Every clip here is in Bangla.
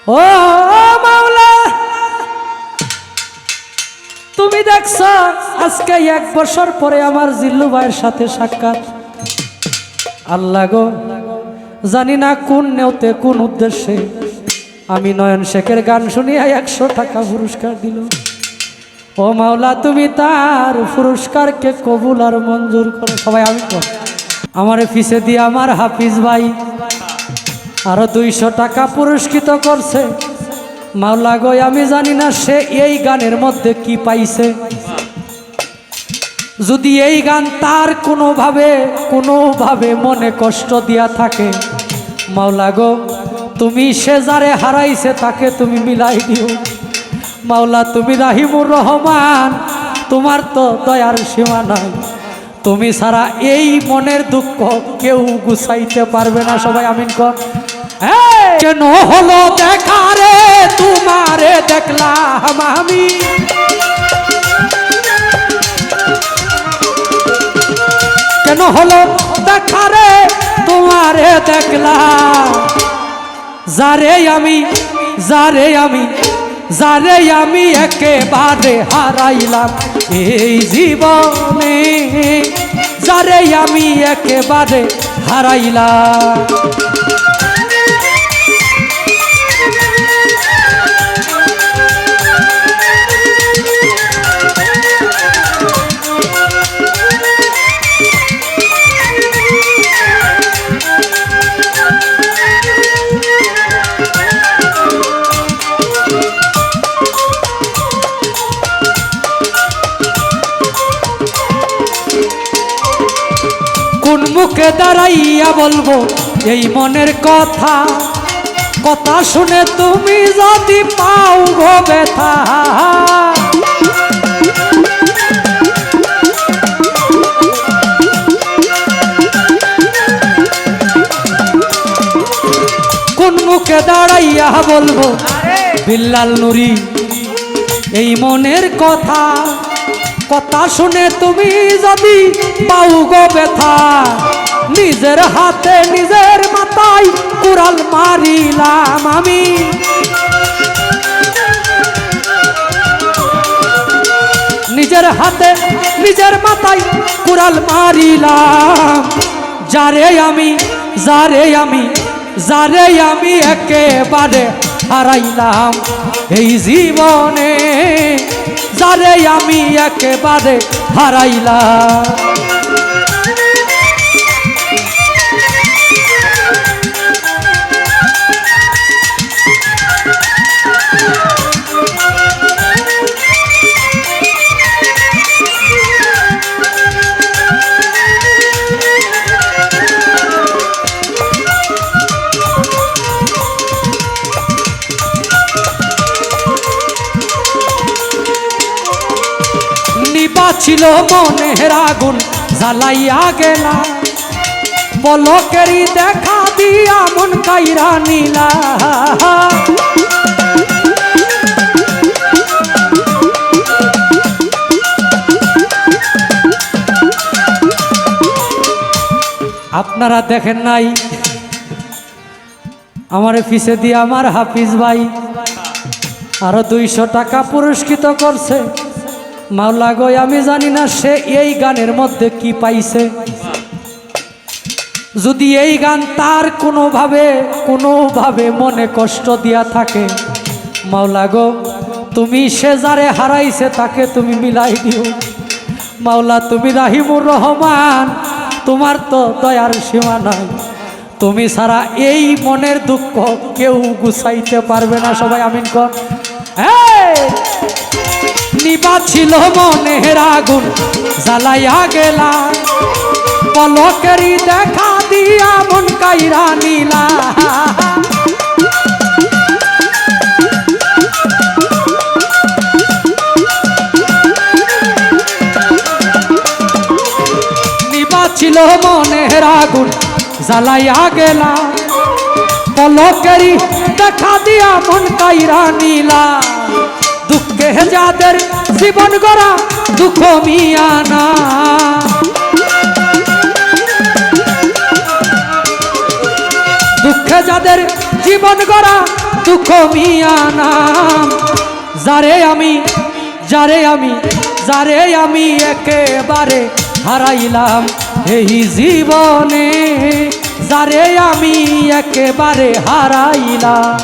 ও মাওলা, তুমি দেখছো আজকে 1 বছর পরে আমার জিল্লু ভাইয়ের সাথে সাক্ষাৎ। আল্লাহ গো, জানি না কোন নেওতে কোন উদ্দেশ্যে আমি নয়ন শেখের গান শুনিয়া 100 টাকা পুরস্কার দিল। ও মাওলা, তুমি তার পুরস্কারকে কবুল আর মঞ্জুর করো। সবাই আমি কর। আমার পিছে দিয়ে আমার হাফিজ ভাই আরো 200 টাকা পুরস্কৃত করছে। মাওলা গো, আমি জানি না সে এই গানের মধ্যে কি পাইছে। যদি এই গান তার কোনোভাবে মনে কষ্ট দিয়া থাকে, মাওলা গো, তুমি সে যারে হারাইছে তাকে তুমি মিলাই দিও। মাওলা, তুমি রাহিমুর রহমান, তোমার তো দয়ার সীমা নাই। তুমি ছাড়া এই মনের দুঃখ কেউ গুছাইতে পারবে না। সবাই আমিন কর। কেন হলো দেখা রে তোমারে দেখলাম আমি, কেন হলো দেখা রে তোমারে দেখলাম, যারে আমি একেবারে হারাইলাম এই জীবনে, যারে আমি একেবারে হারাইলাম। কোন মুখে দাঁড়াইয়া বলবো এই মনের কথা, কথা শুনে তুমি যদি পাও গো ব্যথা। কোন মুখে দাঁড়াইয়া বলবো বিল্লাল নুরি এই মনের কথা, কথা শুনে তুমি যদি পাও গো ব্যথা। নিজের হাতে নিজের মাথায় কুড়াল মারিলাম আমি, নিজের হাতে নিজের মাথায় কুড়াল মারিলাম। যারে আমি একেবারে হারাইলাম এই জীবনে, যারে আমি একেবারে হারাইলাম। ছিল মনের আগুন জ্বালাইয়া গেলা, পলকেরই দেখা দিয়া মন কাইরা নিলা। আপনারা দেখেন নাই আমার পিছে দিয়ে আমার হাফিজ ভাই আরো 200 টাকা পুরস্কৃত করছে। মাওলা গো, আমি জানি না সে এই গানের মধ্যে কি পাইছে। যদি এই গান তার কোনোভাবে মনে কষ্ট দিয়া থাকে, মাওলা গো, তুমি সে যারে হারাইছে তাকে তুমি মিলাই দিও। মাওলা, তুমি রাহিমুর রহমান, তোমার তো দয়ার সীমা নাই। তুমি ছাড়া এই মনের দুঃখ কেউ গুছাইতে পারবে না। সবাই আমিন কর। নিবা ছিল মনের আগুন জ্বালাইয়া গেলা, পলকেরই দেখা দিয়া মন কাইরা নিলা। নিবা ছিল মনের আগুন জ্বালাইয়া গেলা, পলকেরই দেখা দিয়া মন কাইরা নিলা। দুঃখে যাদের জীবন গড়া দুঃখ মিয়ানা, দুঃখে যাদের জীবন গড়া দুঃখ মিয়া নাম, যারে আমি একেবারে হারাইলাম এই জীবনে, যারে আমি একেবারে হারাইলাম।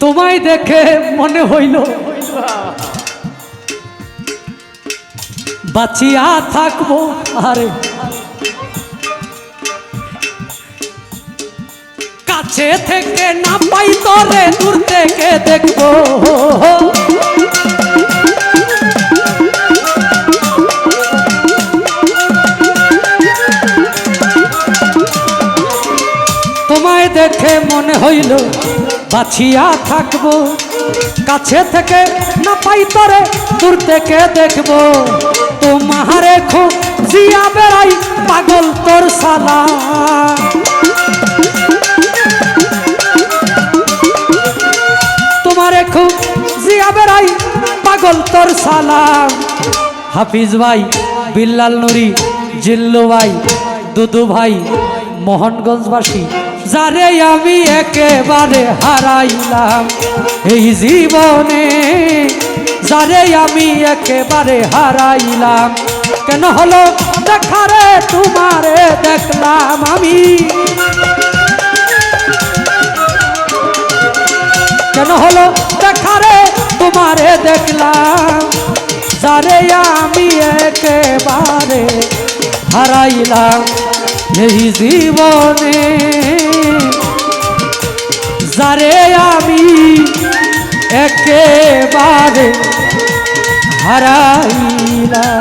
তোমায় দেখে মনে হইল বাঁচিয়া থাকবো, আরে কাছে থেকে না পাই তোরে দূর থেকে দেখবো, তোমায় দেখে মনে হইল বাঁচিয়া থাকবো, কাছে থেকে না পাই তোরে দূর থেকে দেখবো, তোমারে খুব জিয়া বেড়াই পাগল তোর সালা, তোমারে খুব জিয়া বেড়াই পাগল তোর সালাম। হাফিজ ভাই, বিল্লাল নুরি, জিল্লু ভাই, দুদু ভাই, মোহনগঞ্জবাসী, যারে আমি একেবারে হারাইলাম এই জীবনে, যারে আমি একেবারে হারাইলাম। কেন হলো দেখারে তোমারে দেখলাম আমি, কেন হলো দেখারে তোমারে দেখলাম, যারে আমি একেবারে হারাইলাম এই জীবনে, যারে আমি একেবারে হারাইলাম।